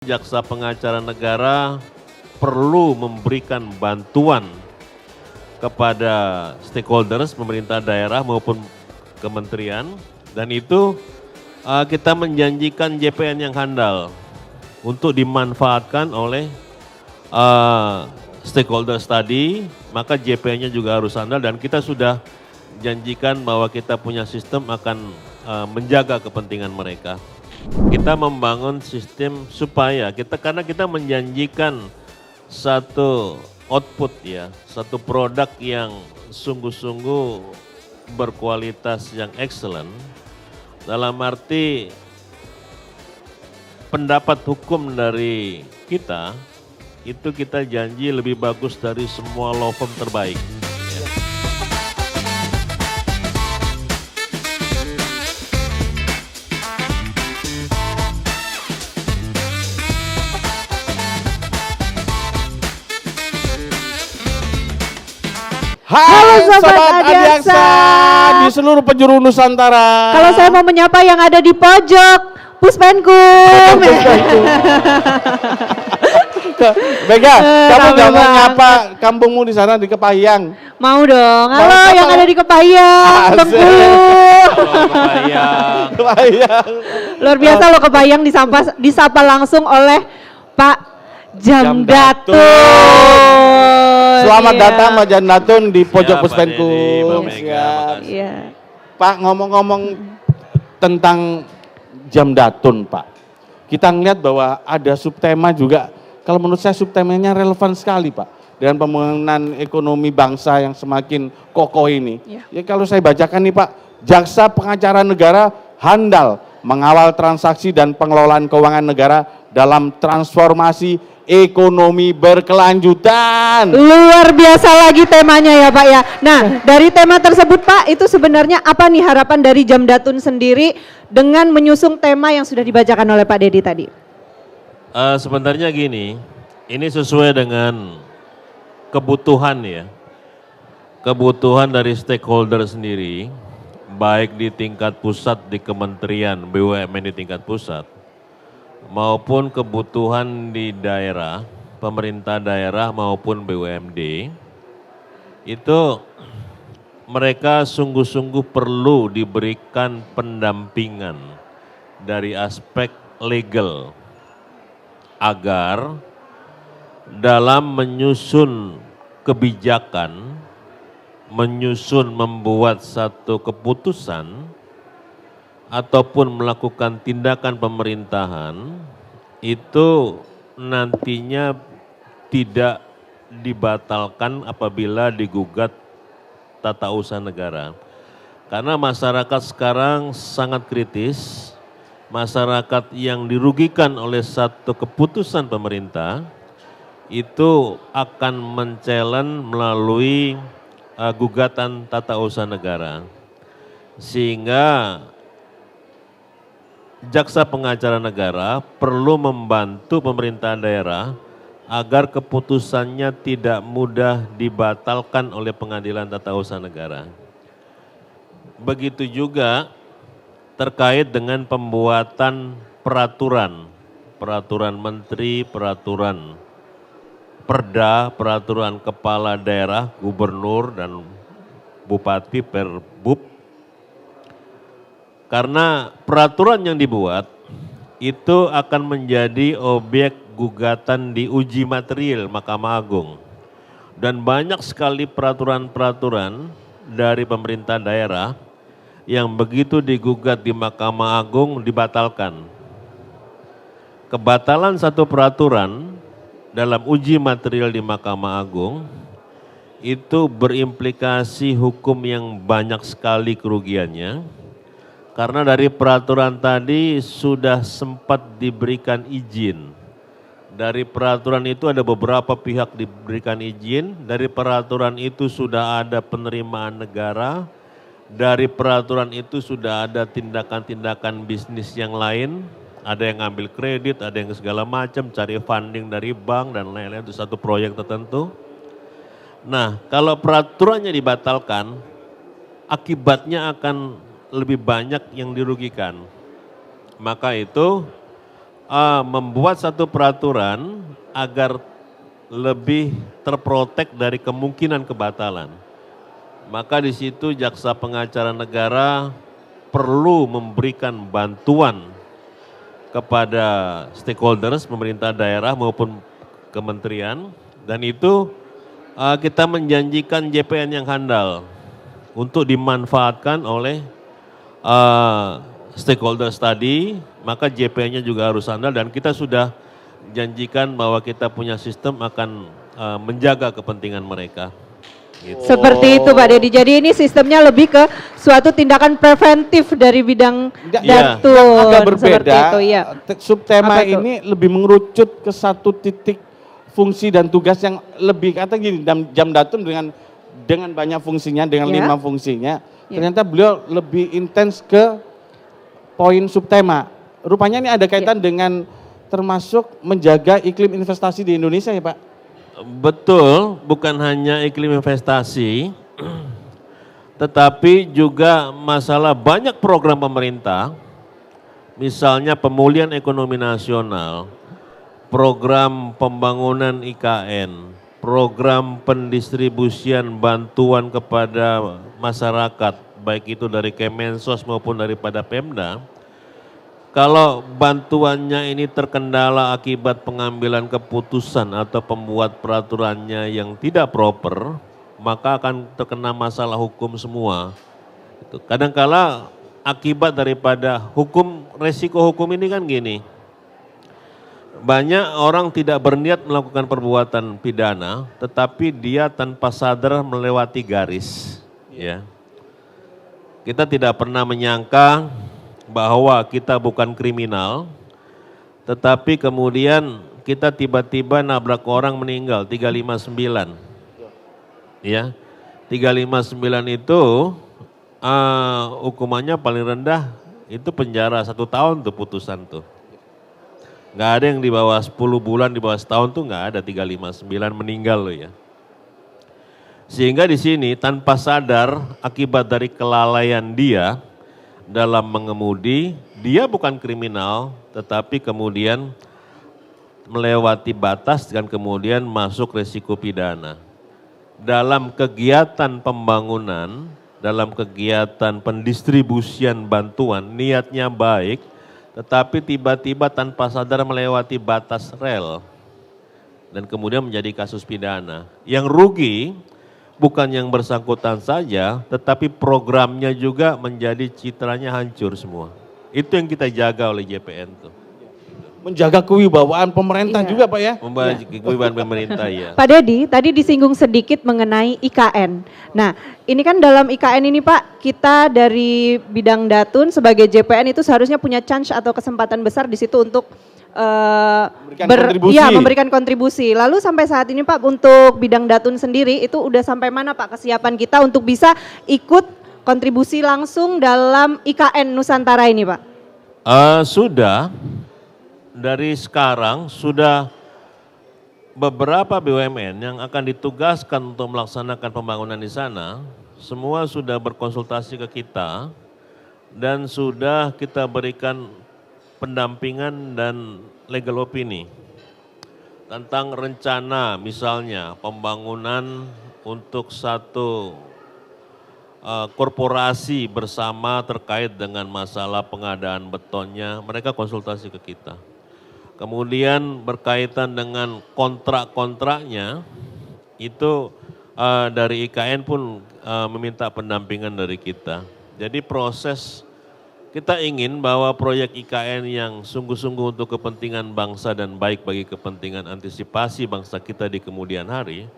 Jaksa Pengacara Negara perlu memberikan bantuan kepada stakeholders, pemerintah daerah maupun kementerian, dan itu kita menjanjikan JPN yang handal untuk dimanfaatkan oleh stakeholders tadi, maka JPN-nya juga harus handal dan kita sudah janjikan bahwa kita punya sistem akan menjaga kepentingan mereka. Kita membangun sistem supaya karena kita menjanjikan satu output ya, satu produk yang sungguh-sungguh berkualitas yang excellent, dalam arti pendapat hukum dari kita, itu kita janji lebih bagus dari semua law firm terbaik. Hai Sobat Adiaksa di seluruh penjuru Nusantara. Kalau saya mau menyapa yang ada di pojok Puspenkum. Bega, kamu Rame nggak mau banget. nyapa kampungmu di sana di Kepahyang? Mau dong. Mau Halo apa? yang ada di Kepahyang, Asik. Bengkulu. Kepahyang. Luar biasa loh Kepahyang disapa langsung oleh Pak Jamdatun. Selamat Iya. datang Pak Jamdatun di pojok Siap, Pak Puspenkum. Deddy, Mbak Mega, Siap. makasih. Iya. Pak, ngomong-ngomong tentang Jamdatun, Pak. Kita ngeliat bahwa ada subtema juga. Kalau menurut saya subtemanya relevan sekali, Pak. Dengan pembangunan ekonomi bangsa yang semakin kokoh ini. Iya. Ya kalau saya bacakan nih Pak, Jaksa Pengacara Negara handal mengawal transaksi dan pengelolaan keuangan negara dalam transformasi ekonomi berkelanjutan. Luar biasa lagi temanya ya Pak ya. Nah dari tema tersebut Pak, itu sebenarnya apa nih harapan dari Jamdatun sendiri dengan menyusung tema yang sudah dibacakan oleh Pak Deddy tadi? Sebenarnya gini, ini sesuai dengan kebutuhan ya, kebutuhan dari stakeholder sendiri, baik di tingkat pusat di kementerian BUMN di tingkat pusat, maupun kebutuhan di daerah, pemerintah daerah maupun BUMD, itu mereka sungguh-sungguh perlu diberikan pendampingan dari aspek legal agar dalam menyusun kebijakan, membuat satu keputusan, ataupun melakukan tindakan pemerintahan, itu nantinya tidak dibatalkan apabila digugat tata usaha negara. Karena masyarakat sekarang sangat kritis, masyarakat yang dirugikan oleh satu keputusan pemerintah, itu akan men-challenge melalui gugatan tata usaha negara. Sehingga Jaksa Pengacara Negara perlu membantu pemerintah daerah agar keputusannya tidak mudah dibatalkan oleh pengadilan tata usaha negara. Begitu juga terkait dengan pembuatan peraturan menteri, peraturan perda, peraturan kepala daerah, gubernur dan bupati, perbub. Karena peraturan yang dibuat itu akan menjadi objek gugatan di uji material Mahkamah Agung. Dan banyak sekali peraturan-peraturan dari pemerintah daerah yang begitu digugat di Mahkamah Agung dibatalkan. Kebatalan satu peraturan dalam uji material di Mahkamah Agung itu berimplikasi hukum yang banyak sekali kerugiannya. Karena dari peraturan tadi sudah sempat diberikan izin. Dari peraturan itu ada beberapa pihak diberikan izin, dari peraturan itu sudah ada penerimaan negara, dari peraturan itu sudah ada tindakan-tindakan bisnis yang lain, ada yang ngambil kredit, ada yang segala macam, cari funding dari bank dan lain-lain untuk satu proyek tertentu. Nah, kalau peraturannya dibatalkan, akibatnya akan lebih banyak yang dirugikan. Maka itu membuat satu peraturan agar lebih terprotek dari kemungkinan kebatalan. Maka di situ jaksa pengacara negara perlu memberikan bantuan kepada stakeholders, pemerintah daerah maupun kementerian, dan itu kita menjanjikan JPN yang handal untuk dimanfaatkan oleh stakeholders tadi, maka JPN-nya juga harus handal dan kita sudah janjikan bahwa kita punya sistem akan menjaga kepentingan mereka. Gitu. Seperti itu Pak Dedi. Jadi ini sistemnya lebih ke suatu tindakan preventif dari bidang Iya. datun. Agak berbeda. Seperti itu, ya. Subtema Apa tuh? ini lebih mengerucut ke satu titik fungsi dan tugas yang lebih, kata gini, jam datun dengan banyak fungsinya, dengan Ya. 5 fungsinya, Ya. ternyata beliau lebih intens ke poin subtema. Rupanya ini ada kaitan dengan termasuk menjaga iklim investasi di Indonesia ya Pak? Betul, bukan hanya iklim investasi, tetapi juga masalah banyak program pemerintah, misalnya pemulihan ekonomi nasional, program pembangunan IKN, program pendistribusian bantuan kepada masyarakat, baik itu dari Kemensos maupun daripada Pemda. Kalau bantuannya ini terkendala akibat pengambilan keputusan atau pembuat peraturannya yang tidak proper, maka akan terkena masalah hukum semua. Kadangkala akibat daripada hukum, resiko hukum ini kan gini, banyak orang tidak berniat melakukan perbuatan pidana, tetapi dia tanpa sadar melewati garis. Ya. Kita tidak pernah menyangka bahwa kita bukan kriminal, tetapi kemudian kita tiba-tiba nabrak orang meninggal, 359. Ya, 359 itu hukumannya paling rendah itu penjara 1 tahun tuh putusan tuh. Nggak ada yang di bawah 10 bulan, di bawah setahun tuh nggak ada 359 meninggal loh ya. Sehingga di sini tanpa sadar akibat dari kelalaian dia dalam mengemudi, dia bukan kriminal, tetapi kemudian melewati batas dan kemudian masuk resiko pidana. Dalam kegiatan pembangunan, dalam kegiatan pendistribusian bantuan, niatnya baik, tetapi tiba-tiba tanpa sadar melewati batas rel dan kemudian menjadi kasus pidana. Yang rugi bukan yang bersangkutan saja, tetapi programnya juga menjadi citranya hancur semua. Itu yang kita jaga oleh JPN tuh. Menjaga kewibawaan pemerintah juga Pak ya? Membawa kewibawaan pemerintah ya. Pak Dedi, tadi disinggung sedikit mengenai IKN. Nah, ini kan dalam IKN ini Pak, kita dari bidang datun sebagai JPN itu seharusnya punya chance atau kesempatan besar di situ untuk memberikan kontribusi. Lalu sampai saat ini Pak, untuk bidang datun sendiri itu udah sampai mana Pak kesiapan kita untuk bisa ikut kontribusi langsung dalam IKN Nusantara ini Pak? Sudah, dari sekarang sudah beberapa BUMN yang akan ditugaskan untuk melaksanakan pembangunan di sana, semua sudah berkonsultasi ke kita dan sudah kita berikan pendampingan dan legal opini tentang rencana misalnya pembangunan untuk satu korporasi bersama terkait dengan masalah pengadaan betonnya, mereka konsultasi ke kita. Kemudian berkaitan dengan kontrak-kontraknya, itu dari IKN pun meminta pendampingan dari kita. Jadi proses kita ingin bahwa proyek IKN yang sungguh-sungguh untuk kepentingan bangsa dan baik bagi kepentingan antisipasi bangsa kita di kemudian hari,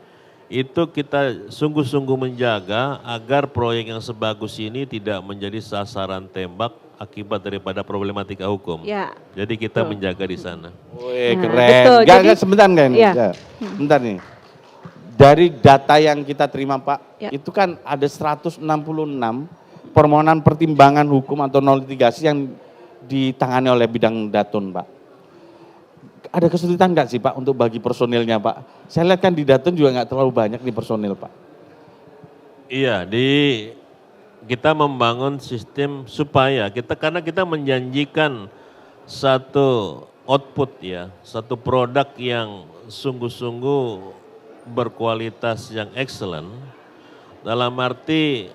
itu kita sungguh-sungguh menjaga agar proyek yang sebagus ini tidak menjadi sasaran tembak akibat daripada problematika hukum. Ya. Jadi kita menjaga di sana. Wih, Nah, keren. betul. Enggak, sebentar kan? Iya. Ya. Sebentar nih. Dari data yang kita terima Pak, Ya. itu kan ada 166 permohonan pertimbangan hukum atau litigasi yang ditangani oleh bidang datun Pak. Ada kesulitan nggak sih Pak untuk bagi personilnya Pak? Saya lihat kan di datun juga nggak terlalu banyak nih personil Pak. Iya, kita membangun sistem supaya karena kita menjanjikan satu output ya, satu produk yang sungguh-sungguh berkualitas yang excellent, dalam arti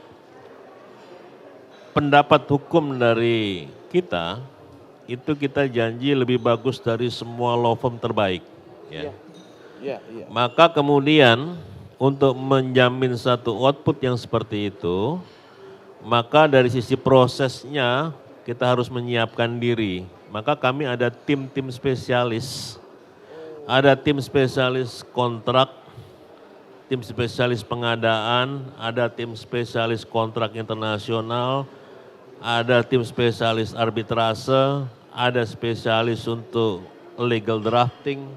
pendapat hukum dari kita, itu kita janji lebih bagus dari semua law firm terbaik. Ya. Iya, iya. Maka kemudian untuk menjamin satu output yang seperti itu, maka dari sisi prosesnya kita harus menyiapkan diri. Maka kami ada tim-tim spesialis, ada tim spesialis kontrak, tim spesialis pengadaan, ada tim spesialis kontrak internasional, ada tim spesialis arbitrase, ada spesialis untuk legal drafting.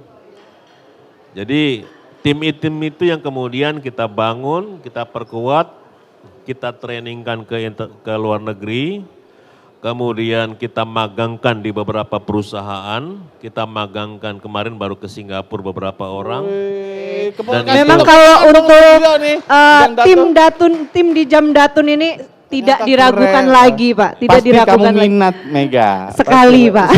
Jadi tim itu yang kemudian kita bangun, kita perkuat, kita trainingkan ke luar negeri, kemudian kita magangkan di beberapa perusahaan, kita magangkan kemarin baru ke Singapura beberapa orang. Dan Memang itu- kalau untuk Jam tim di Jam Datun ini tidak Ternyata diragukan keren. lagi, Pak. Tidak Pasti diragukan kamu lagi. minat, Mega. Sekali, Pak.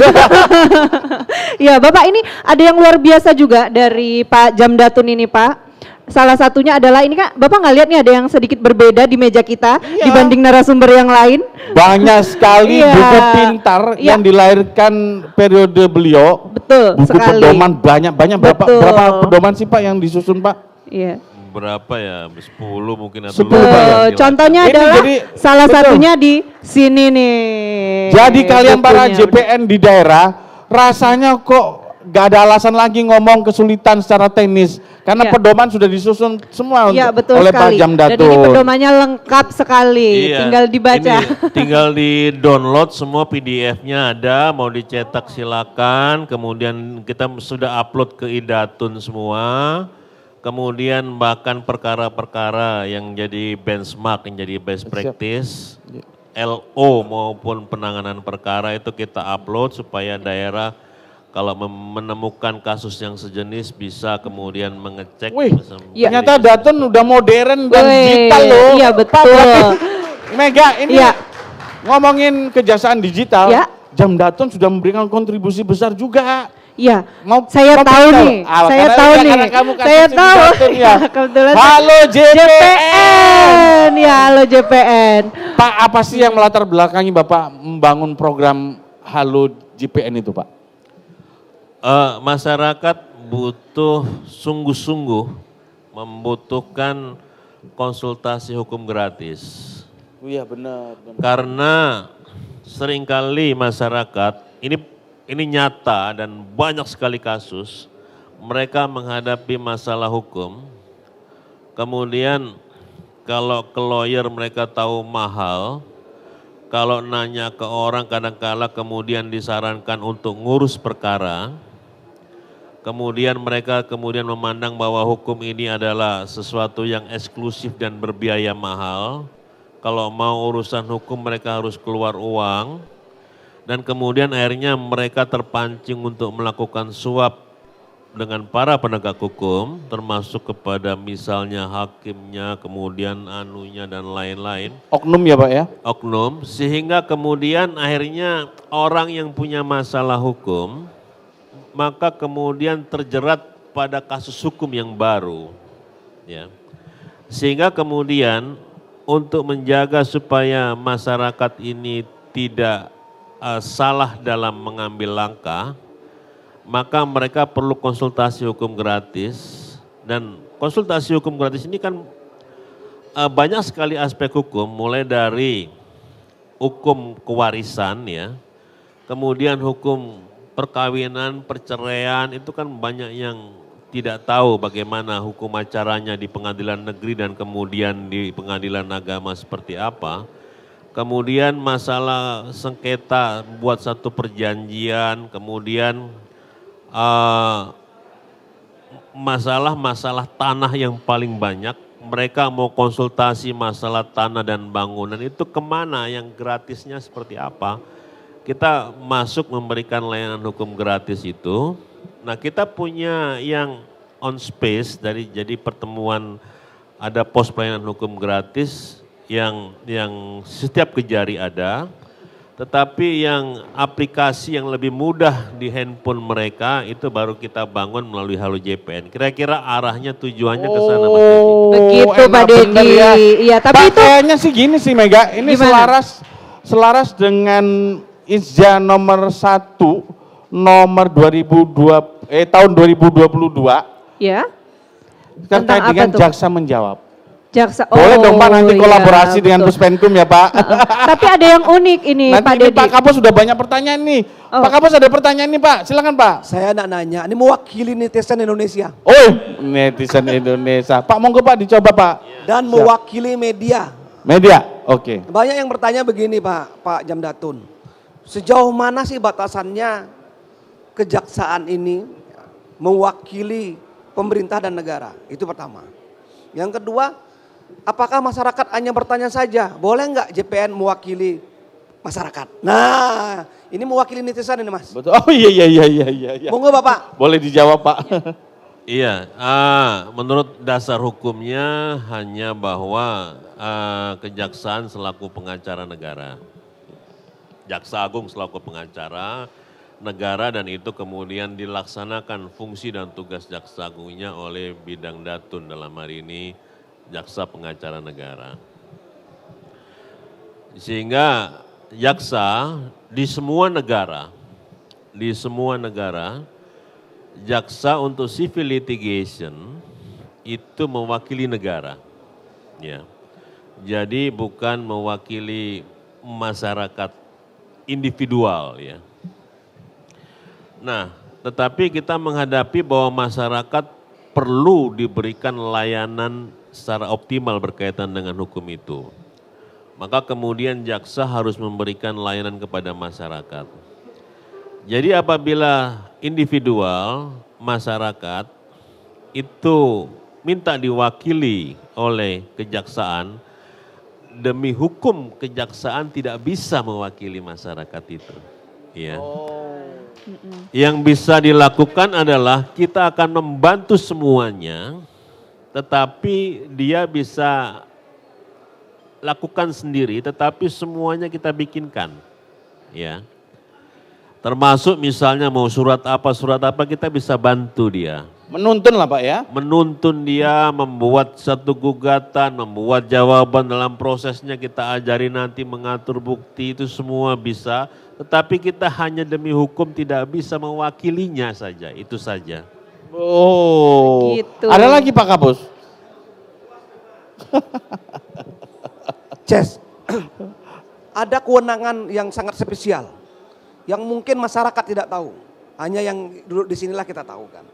Ya, Bapak, ini ada yang luar biasa juga dari Pak Jam Datun ini, Pak. Salah satunya adalah ini kan Bapak nggak lihat nih ada yang sedikit berbeda di meja kita Iya. dibanding narasumber yang lain. Banyak sekali Iya. buku pintar Iya. yang dilahirkan periode beliau. Betul Buku sekali. pedoman banyak Betul. berapa pedoman sih Pak yang disusun Pak? Iya. berapa ya, 10 mungkin atau 10 lebih. Pak. Contohnya Ini adalah jadi- salah betul. satunya di sini nih. Jadi kalian para bukunya. JPN di daerah rasanya kok gak ada alasan lagi ngomong kesulitan secara teknis karena Iya. pedoman sudah disusun semua Iya, betul oleh Pak sekali. Jam Dan ini Datun. pedomannya lengkap sekali, Iya, tinggal dibaca. ini tinggal di download semua PDF-nya ada, mau dicetak silakan. Kemudian kita sudah upload ke iDatun semua. Kemudian bahkan perkara-perkara yang jadi benchmark, yang jadi best practice, LO maupun penanganan perkara itu kita upload supaya daerah kalau menemukan kasus yang sejenis bisa kemudian mengecek. Wih, bisa Iya. ternyata Datun udah modern dan Wih, digital loh. iya, Pak, betul. berarti Mega ini Iya. ngomongin kejaksaan digital, Iya. Jam Datun sudah memberikan kontribusi besar juga. Iya, Mau saya mau tahu pindah. nih, Ah, saya karena- tahu ya, nih, karena kamu kan saya saksi tahu. Datun, ya. Kebetulan Halo JPN. ya halo JPN. Pak, apa sih yang melatar belakangi Bapak membangun program Halo JPN itu, Pak? Masyarakat butuh sungguh-sungguh membutuhkan konsultasi hukum gratis. Iya benar. Karena seringkali masyarakat, ini nyata dan banyak sekali kasus, mereka menghadapi masalah hukum, kemudian kalau ke lawyer mereka tahu mahal, kalau nanya ke orang kadang-kala kemudian disarankan untuk ngurus perkara, kemudian mereka memandang bahwa hukum ini adalah sesuatu yang eksklusif dan berbiaya mahal. Kalau mau urusan hukum mereka harus keluar uang. Dan kemudian akhirnya mereka terpancing untuk melakukan suap dengan para penegak hukum, termasuk kepada misalnya hakimnya, kemudian anunya dan lain-lain. Oknum ya Pak ya? Oknum, sehingga kemudian akhirnya orang yang punya masalah hukum, maka kemudian terjerat pada kasus hukum yang baru. Ya. Sehingga kemudian untuk menjaga supaya masyarakat ini tidak salah dalam mengambil langkah, maka mereka perlu konsultasi hukum gratis. Dan konsultasi hukum gratis ini kan banyak sekali aspek hukum, mulai dari hukum kewarisan ya, kemudian hukum perkawinan, perceraian, itu kan banyak yang tidak tahu bagaimana hukum acaranya di pengadilan negeri dan kemudian di pengadilan agama seperti apa. Kemudian masalah sengketa buat satu perjanjian, kemudian masalah-masalah tanah yang paling banyak, mereka mau konsultasi masalah tanah dan bangunan itu kemana, yang gratisnya seperti apa. Kita masuk memberikan layanan hukum gratis itu. Nah kita punya yang on space, jadi pertemuan ada pos pelayanan hukum gratis yang setiap kejari ada. Tetapi yang aplikasi yang lebih mudah di handphone mereka itu baru kita bangun melalui Halo JPN. Kira-kira arahnya tujuannya ke sana Mas Dedi. Begitu enak Pak Dedi. bener ya. Iya, tapi Pak, itu kayaknya sih gini sih Mega, ini Gimana? selaras dengan Isja nomor 1 nomor tahun 2022 ya terkait Tentang apa dengan tuh? jaksa menjawab. jaksa. Boleh dong Pak nanti iya, kolaborasi dengan betul. Puspenkum ya Pak. Tapi ada yang unik ini Nanti Pak ini Dedi. Pak Kapus sudah banyak pertanyaan nih. Oh. Pak Kapus ada pertanyaan nih Pak, silakan Pak. Saya nak nanya, ini mewakili netizen Indonesia Oh, netizen Indonesia. Pak monggo Pak dicoba Pak. dan Siap. mewakili media. Media, oke. Banyak yang bertanya begini Pak Jamdatun. Sejauh mana sih batasannya kejaksaan ini mewakili pemerintah dan negara? Itu pertama. Yang kedua, apakah masyarakat hanya bertanya saja, boleh nggak JPN mewakili masyarakat? Nah, ini mewakili netizen ini Mas. Betul. Oh iya. Monggo Bapak. Boleh dijawab Pak. Iya, menurut dasar hukumnya hanya bahwa kejaksaan selaku pengacara negara. Jaksa Agung selaku pengacara negara dan itu kemudian dilaksanakan fungsi dan tugas Jaksa Agungnya oleh bidang datun dalam hari ini Jaksa Pengacara Negara. Sehingga jaksa di semua negara, jaksa untuk civil litigation itu mewakili negara. Ya. Jadi bukan mewakili masyarakat individual ya. Nah, tetapi kita menghadapi bahwa masyarakat perlu diberikan layanan secara optimal berkaitan dengan hukum itu. Maka kemudian jaksa harus memberikan layanan kepada masyarakat. Jadi apabila individual, masyarakat itu minta diwakili oleh kejaksaan, demi hukum kejaksaan tidak bisa mewakili masyarakat itu. Ya. Yang bisa dilakukan adalah kita akan membantu semuanya, tetapi dia bisa lakukan sendiri, tetapi semuanya kita bikinkan. Ya. Termasuk misalnya mau surat apa kita bisa bantu dia. Menuntun lah Pak ya. Menuntun dia, membuat satu gugatan, membuat jawaban dalam prosesnya kita ajari nanti mengatur bukti itu semua bisa. Tetapi kita hanya demi hukum tidak bisa mewakilinya saja, itu saja. Oh, Begitu. ada lagi Pak Kapus? Ces, ada kewenangan yang sangat spesial, yang mungkin masyarakat tidak tahu. Hanya yang duduk di sinilah kita tahu kan.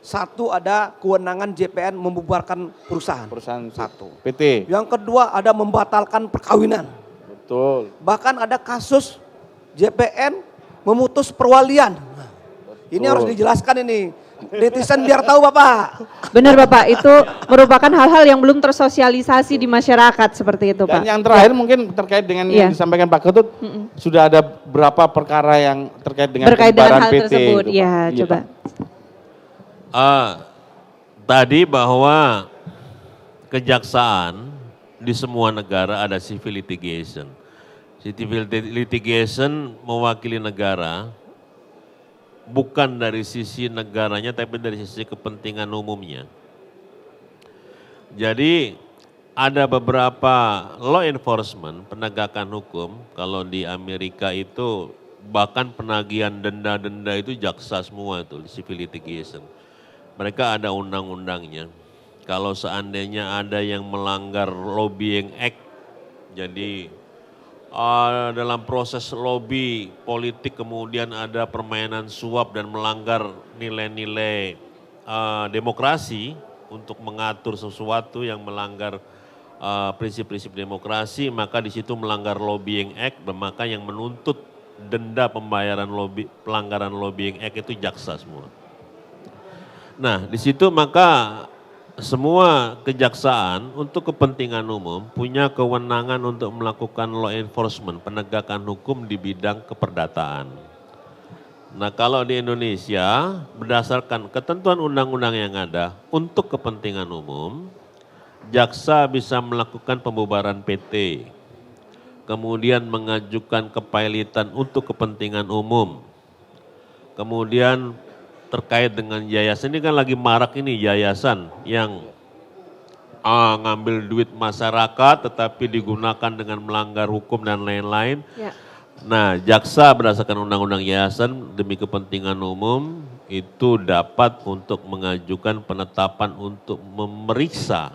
Satu, ada kewenangan JPN membubarkan perusahaan. Satu. PT. Yang kedua, ada membatalkan perkawinan. Betul. Bahkan ada kasus JPN memutus perwalian. Ini harus dijelaskan ini. Netizen biar tahu Bapak. Benar Bapak, itu merupakan hal-hal yang belum tersosialisasi di masyarakat seperti itu Pak. Dan yang terakhir mungkin terkait dengan yang disampaikan Pak Ketut, sudah ada berapa perkara yang terkait dengan pembubaran hal PT tersebut. itu, Pak? Ya, Iya, coba. Pak. Tadi bahwa kejaksaan di semua negara ada civil litigation. Civil litigation mewakili negara bukan dari sisi negaranya tapi dari sisi kepentingan umumnya. Jadi ada beberapa law enforcement, penegakan hukum, kalau di Amerika itu bahkan penagihan denda-denda itu jaksa semua itu, civil litigation. Mereka ada undang-undangnya. Kalau seandainya ada yang melanggar lobbying act, jadi dalam proses lobby politik kemudian ada permainan suap dan melanggar nilai-nilai demokrasi untuk mengatur sesuatu yang melanggar prinsip-prinsip demokrasi, maka di situ melanggar lobbying act, maka yang menuntut denda pembayaran pelanggaran lobbying act itu jaksa semua. Nah, di situ maka semua kejaksaan untuk kepentingan umum punya kewenangan untuk melakukan law enforcement, penegakan hukum di bidang keperdataan. Nah, kalau di Indonesia berdasarkan ketentuan undang-undang yang ada untuk kepentingan umum, jaksa bisa melakukan pembubaran PT, kemudian mengajukan kepailitan untuk kepentingan umum, kemudian terkait dengan yayasan, ini kan lagi marak ini yayasan yang ngambil duit masyarakat tetapi digunakan dengan melanggar hukum dan lain-lain. Ya. Nah, jaksa berdasarkan undang-undang yayasan demi kepentingan umum itu dapat untuk mengajukan penetapan untuk memeriksa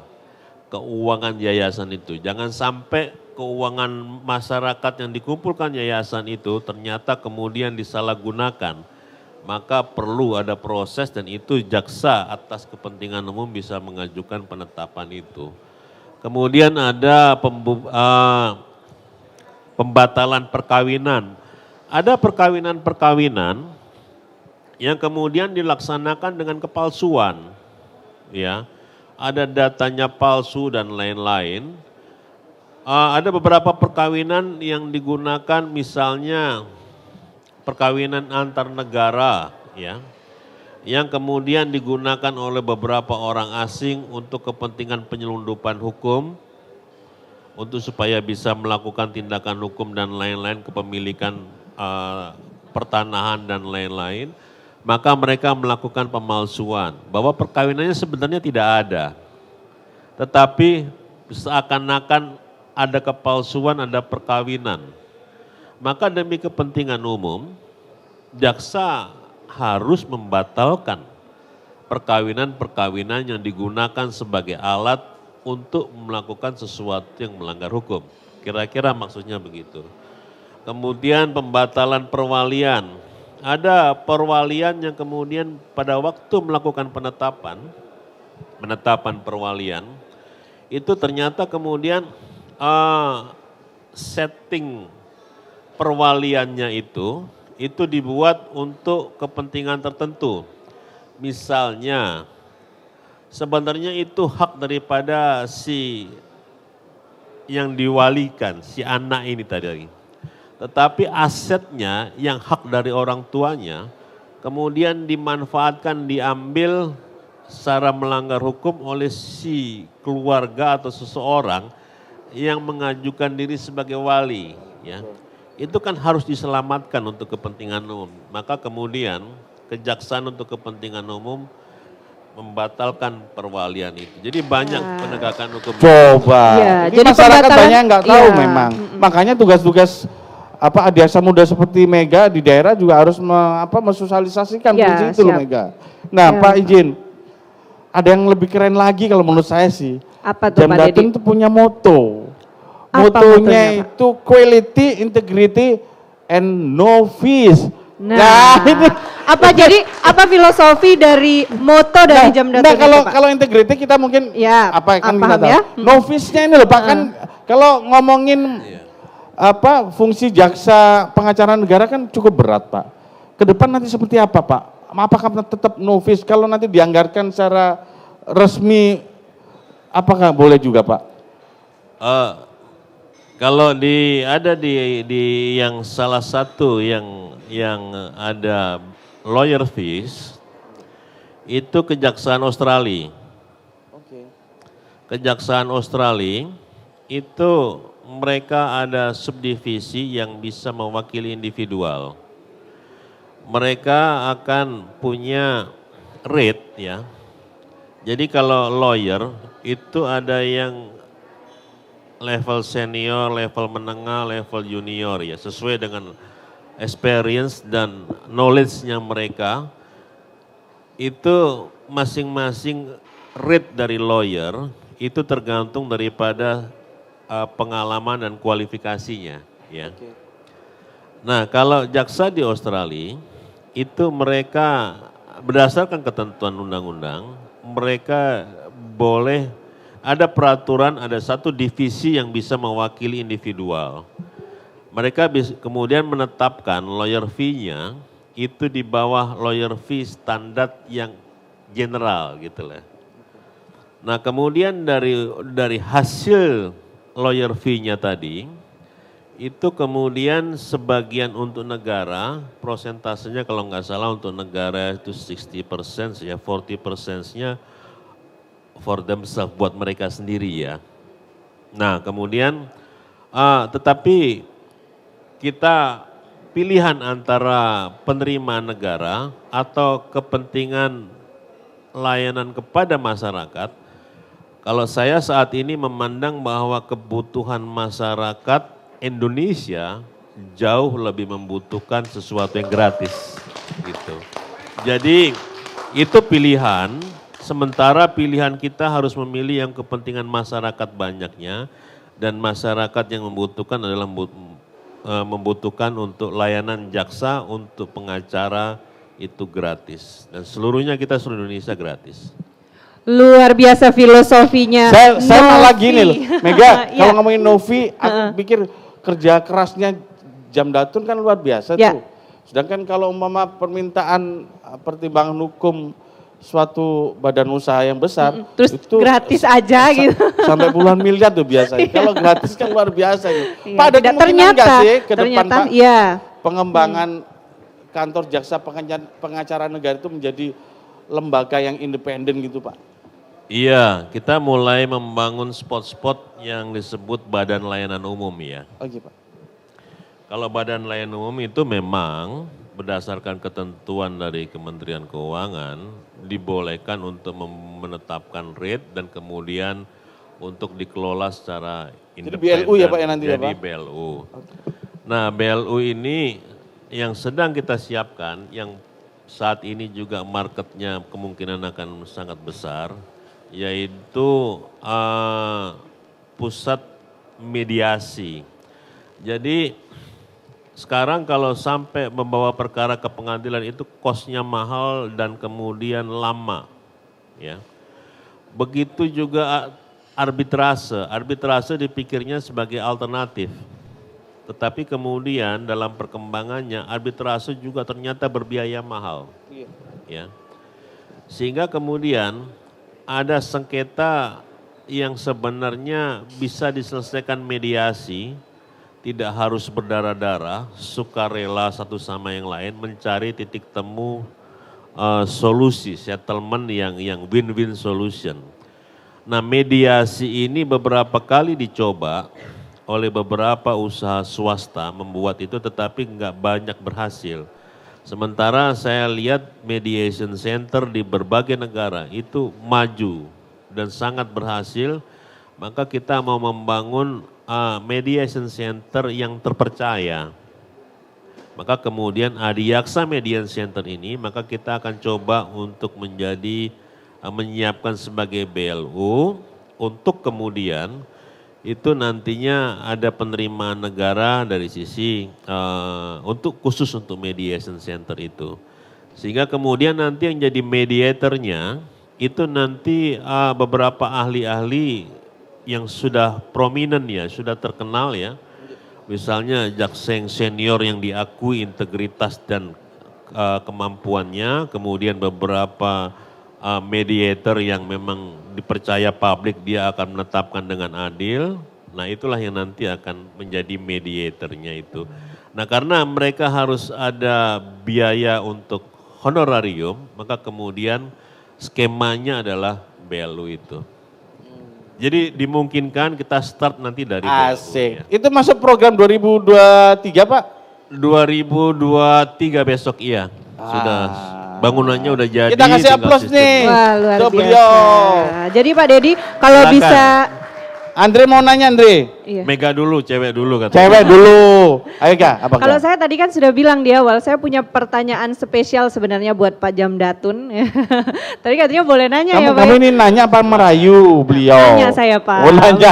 keuangan yayasan itu. Jangan sampai keuangan masyarakat yang dikumpulkan yayasan itu ternyata kemudian disalahgunakan. Maka perlu ada proses dan itu jaksa atas kepentingan umum bisa mengajukan penetapan itu. Kemudian ada pembatalan perkawinan. Ada perkawinan-perkawinan yang kemudian dilaksanakan dengan kepalsuan. Ya, ada datanya palsu dan lain-lain. Ada beberapa perkawinan yang digunakan misalnya perkawinan antar negara, ya, yang kemudian digunakan oleh beberapa orang asing untuk kepentingan penyelundupan hukum, untuk supaya bisa melakukan tindakan hukum dan lain-lain, kepemilikan pertanahan dan lain-lain, maka mereka melakukan pemalsuan bahwa perkawinannya sebenarnya tidak ada, tetapi seakan-akan ada kepalsuan, ada perkawinan. Maka demi kepentingan umum, jaksa harus membatalkan perkawinan-perkawinan yang digunakan sebagai alat untuk melakukan sesuatu yang melanggar hukum. Kira-kira maksudnya begitu. Kemudian pembatalan perwalian. Ada perwalian yang kemudian pada waktu melakukan penetapan perwalian, itu ternyata kemudian setting perwaliannya itu dibuat untuk kepentingan tertentu. Misalnya, sebenarnya itu hak daripada si yang diwalikan, si anak ini tadi. Tetapi asetnya yang hak dari orang tuanya, kemudian dimanfaatkan, diambil secara melanggar hukum oleh si keluarga atau seseorang yang mengajukan diri sebagai wali. Ya. Itu kan harus diselamatkan untuk kepentingan umum. Maka kemudian kejaksaan untuk kepentingan umum membatalkan perwalian itu. Jadi banyak penegakan hukum. Coba, Ya, ini jadi masyarakat pembatalan- banyak yang nggak tahu ya. memang. Makanya tugas-tugas Adiaksa Muda seperti Mega di daerah juga harus mensosialisasikan Ya, fungsi itu loh siap. Mega. Nah Ya. Pak izin, ada yang lebih keren lagi kalau menurut saya sih. Apa tuh Pak Jamdatun Dedi? itu punya moto. Apa motonya, Motonya Pak? itu quality, integrity, and no fees. Nah, ini apa filosofi dari moto dari Jamdatun Nah, itu, Pak? kalau integrity kita mungkin Ya, kan kita paham tahu. ya. Novice-nya ini loh Pak, kan kalau ngomongin fungsi jaksa pengacara negara kan cukup berat Pak. Ke depan nanti seperti apa Pak? Apakah tetap novice? Kalau nanti dianggarkan secara resmi, apakah boleh juga Pak? Kalau ada di yang salah satu yang ada lawyer fees itu Kejaksaan Australia. Kejaksaan Australia itu mereka ada subdivisi yang bisa mewakili individual. Mereka akan punya rate ya. Jadi kalau lawyer itu ada yang level senior, level menengah, level junior ya, sesuai dengan experience dan knowledge-nya mereka. Itu masing-masing rate dari lawyer itu tergantung daripada pengalaman dan kualifikasinya ya. Nah, kalau jaksa di Australia itu mereka berdasarkan ketentuan undang-undang, mereka boleh ada peraturan, ada satu divisi yang bisa mewakili individual. Mereka kemudian menetapkan lawyer fee-nya itu di bawah lawyer fee standar yang general gitu lah. Nah kemudian dari hasil lawyer fee-nya tadi, itu kemudian sebagian untuk negara, prosentasenya kalau nggak salah untuk negara itu 60% ya, 40%-nya for themselves, buat mereka sendiri ya. Nah kemudian Tetapi kita pilihan antara penerimaan negara atau kepentingan layanan kepada masyarakat, kalau saya saat ini memandang bahwa kebutuhan masyarakat Indonesia jauh lebih membutuhkan sesuatu yang gratis gitu. Jadi itu pilihan, sementara pilihan kita harus memilih yang kepentingan masyarakat banyaknya, dan masyarakat yang membutuhkan adalah membutuhkan untuk layanan jaksa, untuk pengacara itu gratis. Dan seluruhnya kita seluruh Indonesia gratis. Luar biasa filosofinya. Saya malah gini loh, Mega, Ya. kalau ngomongin Novi, aku pikir kerja kerasnya Jamdatun kan luar biasa Ya. tuh. Sedangkan kalau umpama permintaan pertimbangan hukum suatu badan usaha yang besar, Terus itu gratis aja gitu. sampai puluhan miliar tuh biasanya. Kalau gratis kan luar biasa gitu. Iya, Pak, ada tidak, kemungkinan nggak sih ke depan ternyata, Pak iya. pengembangan kantor jaksa pengacara negara itu menjadi lembaga yang independen gitu Pak? Iya, kita mulai membangun spot-spot yang disebut Badan Layanan Umum ya. Oke Pak. Kalau Badan Layanan Umum itu memang berdasarkan ketentuan dari Kementerian Keuangan dibolehkan untuk menetapkan rate dan kemudian untuk dikelola secara independen. BLU ya Pak ya nanti ya Jadi Pak? BLU. Nah BLU ini yang sedang kita siapkan, yang saat ini juga marketnya kemungkinan akan sangat besar, yaitu pusat mediasi. Jadi sekarang kalau sampai membawa perkara ke pengadilan itu kosnya mahal dan kemudian lama. Ya. Begitu juga arbitrase. Arbitrase dipikirnya sebagai alternatif. Tetapi kemudian dalam perkembangannya arbitrase juga ternyata berbiaya mahal. Ya. Sehingga kemudian ada sengketa yang sebenarnya bisa diselesaikan mediasi, tidak harus berdarah-darah, sukarela satu sama yang lain, mencari titik temu solusi, settlement yang win-win solution. Nah mediasi ini beberapa kali dicoba oleh beberapa usaha swasta membuat itu, tetapi nggak banyak berhasil. Sementara saya lihat mediation center di berbagai negara itu maju dan sangat berhasil, maka kita mau membangun mediation center yang terpercaya. Maka kemudian Adiaksa Mediation Center ini, maka kita akan coba untuk menyiapkan sebagai BLU, untuk kemudian itu nantinya ada penerimaan negara dari sisi khusus untuk mediation center itu. Sehingga kemudian nanti yang jadi mediatornya itu nanti beberapa ahli-ahli yang sudah prominent ya, sudah terkenal ya. Misalnya jaksa yang senior yang diakui integritas dan kemampuannya, kemudian beberapa mediator yang memang dipercaya publik dia akan menetapkan dengan adil. Nah itulah yang nanti akan menjadi mediatornya itu. Nah karena mereka harus ada biaya untuk honorarium, maka kemudian skemanya adalah BLU itu. Jadi dimungkinkan kita start nanti dari Asik. Itu masuk program 2023 Pak? 2023 besok iya. Sudah bangunannya udah jadi. Kita kasih tinggal aplaus sistem. nih. Wah luar Untuk biasa. beliau. Jadi Pak Dedi kalau Silakan. bisa, Andre mau nanya Andre. iya. Mega dulu, cewek dulu katanya. Cewek dulu. Ayo Kak, apa Kalau Kak? saya tadi kan sudah bilang di awal, saya punya pertanyaan spesial sebenarnya buat Pak Jamdatun. Tadi katanya boleh nanya ya Pak. Kamu ini nanya apa merayu beliau? Nanya saya Pak. Oh nanya.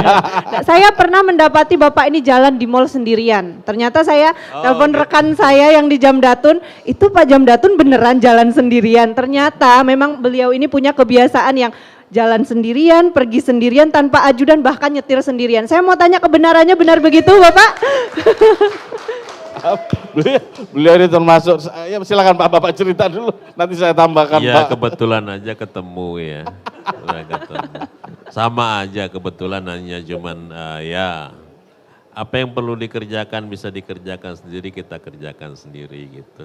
Nah, saya pernah mendapati Bapak ini jalan di mall sendirian. Ternyata saya telepon rekan saya yang di Jamdatun, itu Pak Jamdatun beneran jalan sendirian. Ternyata memang beliau ini punya kebiasaan yang jalan sendirian, pergi sendirian tanpa ajudan, bahkan nyetir sendirian. Saya mau tanya kebenarannya, benar begitu Bapak? Beliau ini termasuk, ya silakan Pak Bapak cerita dulu, nanti saya tambahkan Iya Pak. kebetulan aja ketemu ya. Udah ketemu. Sama aja kebetulan hanya cuman ya apa yang perlu dikerjakan bisa dikerjakan sendiri, kita kerjakan sendiri gitu.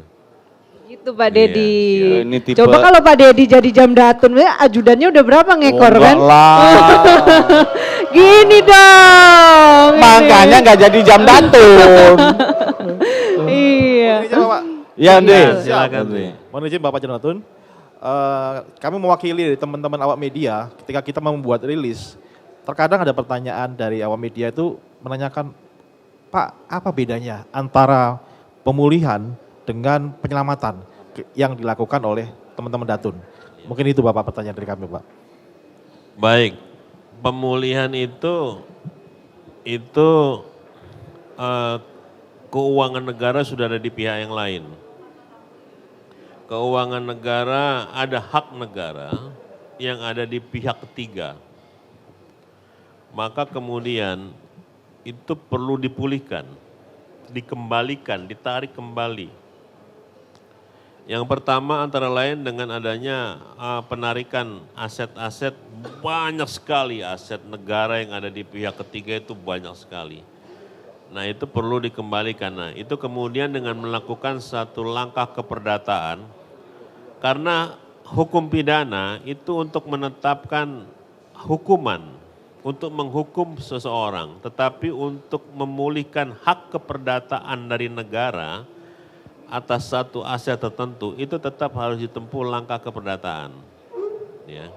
Gitu Pak Iya, Dedi. siap. Ini tipe- Coba kalau Pak Dedi jadi Jamdatun, ajudannya udah berapa ngekor Oh, kan? enggak lah. Gini dong. ini. Makanya nggak jadi Jamdatun. Iya. Mohon izin Bapak. Ya, Andre. Iya, silakan, Andre. Mohon izin Bapak Jamdatun. Kami mewakili dari teman-teman awak media ketika kita membuat rilis. Terkadang ada pertanyaan dari awak media itu menanyakan, Pak, apa bedanya antara pemulihan dengan penyelamatan yang dilakukan oleh teman-teman Datun? Mungkin itu Bapak pertanyaan dari kami, Pak. Baik, pemulihan itu keuangan negara sudah ada di pihak yang lain. Keuangan negara ada hak negara yang ada di pihak ketiga. Maka kemudian itu perlu dipulihkan, dikembalikan, ditarik kembali. Yang pertama antara lain dengan adanya penarikan aset-aset, banyak sekali aset negara yang ada di pihak ketiga itu banyak sekali. Nah itu perlu dikembalikan. Nah itu kemudian dengan melakukan satu langkah keperdataan, karena hukum pidana itu untuk menetapkan hukuman, untuk menghukum seseorang, tetapi untuk memulihkan hak keperdataan dari negara atas satu aset tertentu itu tetap harus ditempuh langkah keperdataan. Ya.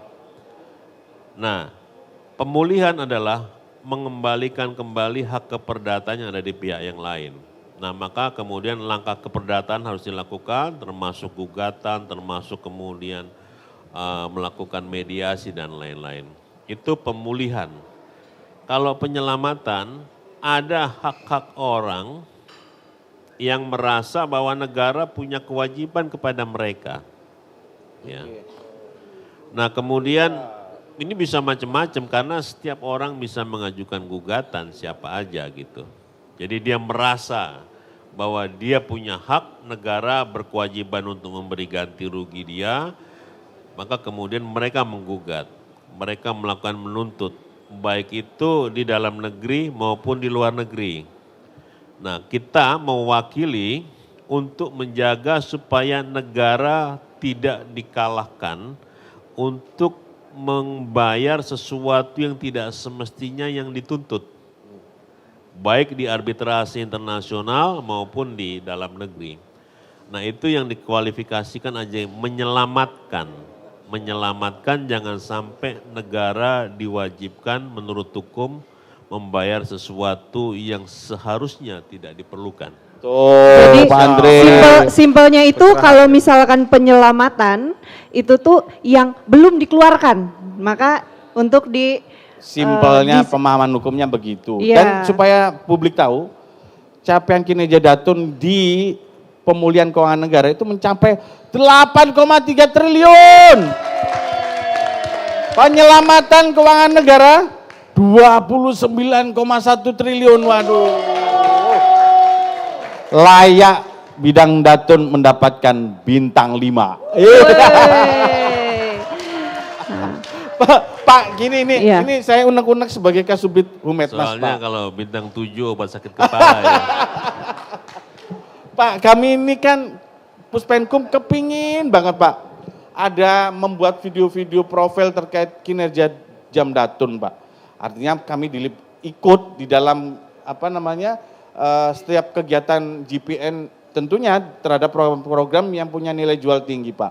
Nah, pemulihan adalah mengembalikan kembali hak keperdataan yang ada di pihak yang lain. Nah, maka kemudian langkah keperdataan harus dilakukan, termasuk gugatan, termasuk kemudian melakukan mediasi dan lain-lain. Itu pemulihan. Kalau penyelamatan, ada hak-hak orang yang merasa bahwa negara punya kewajiban kepada mereka. Ya. Nah kemudian ini bisa macam-macam karena setiap orang bisa mengajukan gugatan siapa aja gitu. Jadi dia merasa bahwa dia punya hak, negara berkewajiban untuk memberi ganti rugi dia, maka kemudian mereka menggugat, mereka melakukan menuntut, baik itu di dalam negeri maupun di luar negeri. Nah, kita mewakili untuk menjaga supaya negara tidak dikalahkan untuk membayar sesuatu yang tidak semestinya yang dituntut. Baik di arbitrasi internasional maupun di dalam negeri. Nah, itu yang dikualifikasikan aja menyelamatkan. Menyelamatkan jangan sampai negara diwajibkan menurut hukum membayar sesuatu yang seharusnya tidak diperlukan. Jadi Pak Andre. simpelnya itu kalau misalkan penyelamatan itu tuh yang belum dikeluarkan, maka untuk Simpelnya pemahaman hukumnya begitu. Iya. Dan supaya publik tahu, capaian kinerja Datun di pemulihan keuangan negara itu mencapai 8,3 triliun. Penyelamatan keuangan negara 29,1 triliun, waduh. Layak bidang Datun mendapatkan bintang 5. Pak, gini nih, Iya. ini saya unek-unek sebagai Kasubdit Humas, Soalnya Pak. kalau bintang 7 obat sakit kepala ya. Pak, kami ini kan Puspenkum kepingin banget Pak, ada membuat video-video profil terkait kinerja Jamdatun Pak. Artinya kami ikut di dalam setiap kegiatan GPN tentunya terhadap program-program yang punya nilai jual tinggi Pak.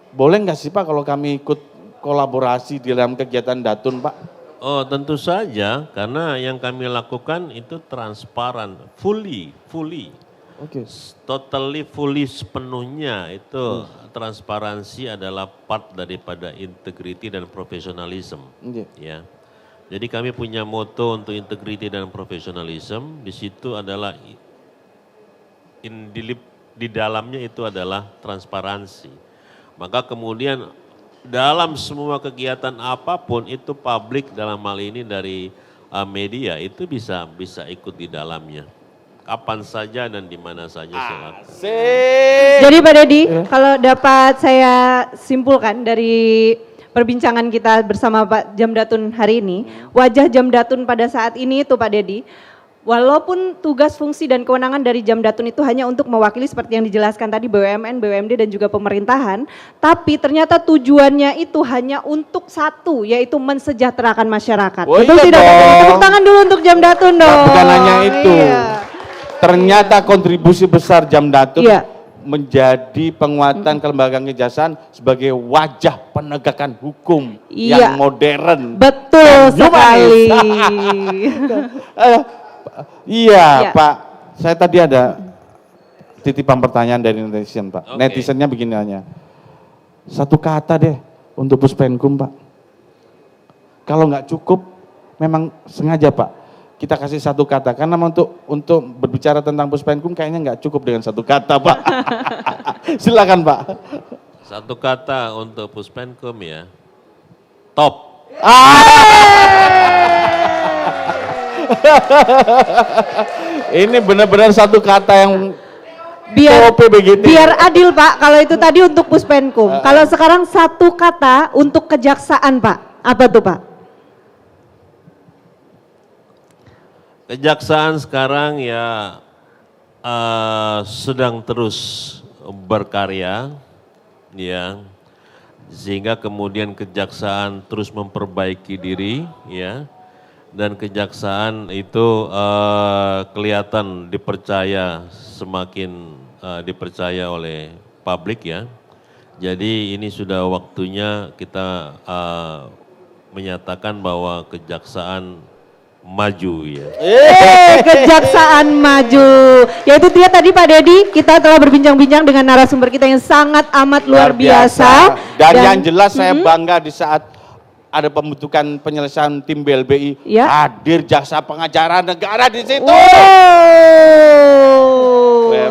Boleh nggak sih Pak kalau kami ikut kolaborasi di dalam kegiatan Datun Pak? Oh tentu saja karena yang kami lakukan itu transparan, fully. Oke. Totally fully sepenuhnya itu transparansi adalah part daripada integrity dan profesionalism. Iya. Ya. Jadi kami punya moto untuk integrity dan profesionalism, di situ adalah di dalamnya itu adalah transparansi. Maka kemudian dalam semua kegiatan apapun itu publik dalam hal ini dari media itu bisa ikut di dalamnya. Kapan saja dan di mana saja silakan. Jadi Pak Dedi, kalau dapat saya simpulkan dari perbincangan kita bersama Pak Jamdatun hari ini, wajah Jamdatun pada saat ini itu Pak Dedi, Walaupun tugas, fungsi, dan kewenangan dari Jamdatun itu hanya untuk mewakili seperti yang dijelaskan tadi BUMN, BUMD, dan juga pemerintahan, tapi ternyata tujuannya itu hanya untuk satu, yaitu mensejahterakan masyarakat. Oh, Betul iya tidak? dong. Tepuk tangan dulu untuk Jamdatun dong. Bukan hanya itu. Iya. Ternyata kontribusi besar Jamdatun Iya. menjadi penguatan kelembagaan kejaksaan sebagai wajah penegakan hukum Iya. yang modern. Betul dan sekali. humanis. Iya, Iya. Pak. Saya tadi ada titipan pertanyaan dari netizen, Pak. Oke. Netizennya begini hanya. Satu kata deh untuk Puspenkum, Pak. Kalau nggak cukup, memang sengaja, Pak. Kita kasih satu kata, karena untuk berbicara tentang Puspenkum kayaknya nggak cukup dengan satu kata, Pak. Silakan, Pak. Satu kata untuk Puspenkum ya, top. Ini benar-benar satu kata yang Biar, top begitu. biar adil Pak, kalau itu tadi untuk Puspenkum. Kalau sekarang satu kata untuk kejaksaan Pak, apa tuh Pak? Kejaksaan sekarang ya sedang terus berkarya, ya, sehingga kemudian kejaksaan terus memperbaiki diri, ya, dan kejaksaan itu kelihatan dipercaya, semakin dipercaya oleh publik, ya. Jadi ini sudah waktunya kita menyatakan bahwa kejaksaan maju, ya. Kejaksaan maju. Yaitu dia tadi Pak Dedi, kita telah berbincang-bincang dengan narasumber kita yang sangat amat luar biasa. Dan yang jelas saya bangga di saat ada pembentukan penyelesaian tim BLBI, Ya. hadir jaksa pengacara negara di situ.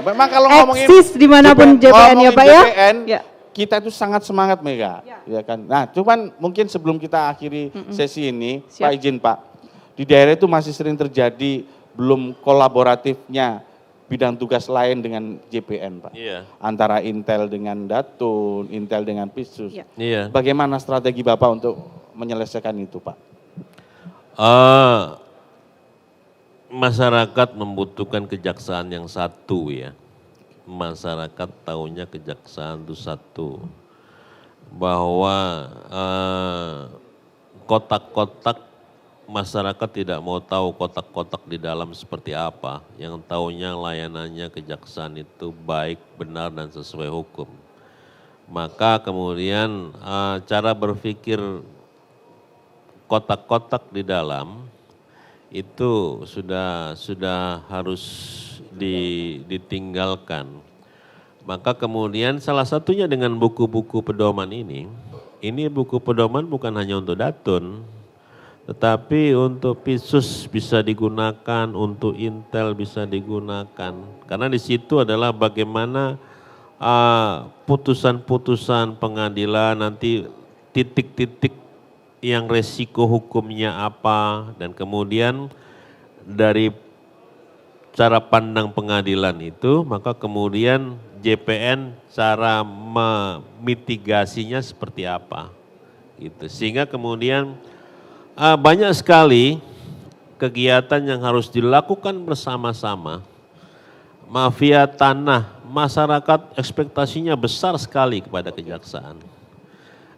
Memang kalau ngomongin eksis dimanapun JPN ya Pak ya. JPN, Ya. kita itu sangat semangat Mega, ya kan. Nah, cuman mungkin sebelum kita akhiri sesi ini, Siap. Pak izin Pak, di daerah itu masih sering terjadi belum kolaboratifnya bidang tugas lain dengan JPN, Pak. Iya. Antara Intel dengan Datun, Intel dengan Pisus. Iya. Iya. Bagaimana strategi Bapak untuk menyelesaikan itu, Pak? Masyarakat membutuhkan kejaksaan yang satu, ya. Masyarakat taunya kejaksaan itu satu. Bahwa kotak-kotak masyarakat tidak mau tahu kotak-kotak di dalam seperti apa. Yang taunya layanannya kejaksaan itu baik, benar, dan sesuai hukum. Maka kemudian cara berpikir kotak-kotak di dalam itu sudah harus ditinggalkan. Maka kemudian salah satunya dengan buku-buku pedoman ini buku pedoman bukan hanya untuk Datun, tetapi untuk Pisus bisa digunakan, untuk Intel bisa digunakan. Karena di situ adalah bagaimana putusan-putusan pengadilan nanti titik-titik yang resiko hukumnya apa, dan kemudian dari cara pandang pengadilan itu, maka kemudian JPN cara memitigasinya seperti apa, gitu. Sehingga kemudian banyak sekali kegiatan yang harus dilakukan bersama-sama. Mafia tanah, masyarakat ekspektasinya besar sekali kepada kejaksaan.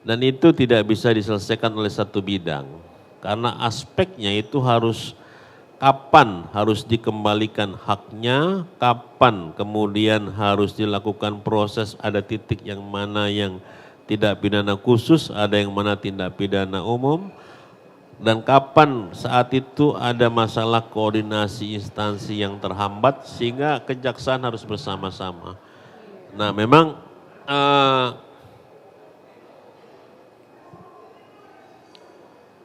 Dan itu tidak bisa diselesaikan oleh satu bidang. Karena aspeknya itu harus kapan harus dikembalikan haknya, kapan kemudian harus dilakukan proses, ada titik yang mana yang tidak pidana khusus, ada yang mana tindak pidana umum, dan kapan saat itu ada masalah koordinasi instansi yang terhambat sehingga kejaksaan harus bersama-sama. Nah memang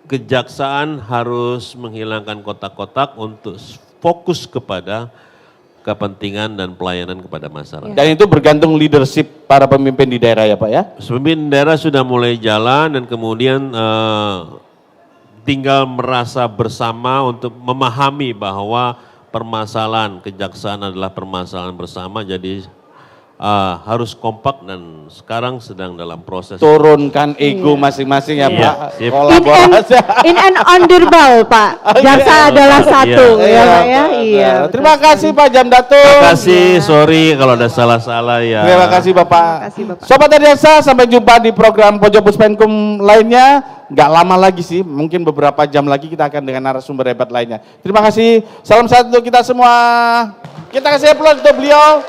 kejaksaan harus menghilangkan kotak-kotak untuk fokus kepada kepentingan dan pelayanan kepada masyarakat. Dan itu bergantung leadership para pemimpin di daerah ya Pak ya? Pemimpin daerah sudah mulai jalan dan kemudian tinggal merasa bersama untuk memahami bahwa permasalahan kejaksaan adalah permasalahan bersama, jadi harus kompak dan sekarang sedang dalam proses. Turunkan ego masing-masing ya Iya, Pak. sip. Kolaborasi. In and underball Pak, jaksa adalah satu ya Pak ya. Iya. Terima kasih Pak Jamdatun. Terima kasih, sorry kalau ada salah-salah ya. Terima kasih Bapak. Terima kasih, Bapak. Sobat Adiaksa, sampai jumpa di program Pojok Puspenkum lainnya. Nggak lama lagi sih, mungkin beberapa jam lagi kita akan dengan narasumber hebat lainnya. Terima kasih, salam sehat untuk kita semua. Kita kasih aplaus untuk beliau.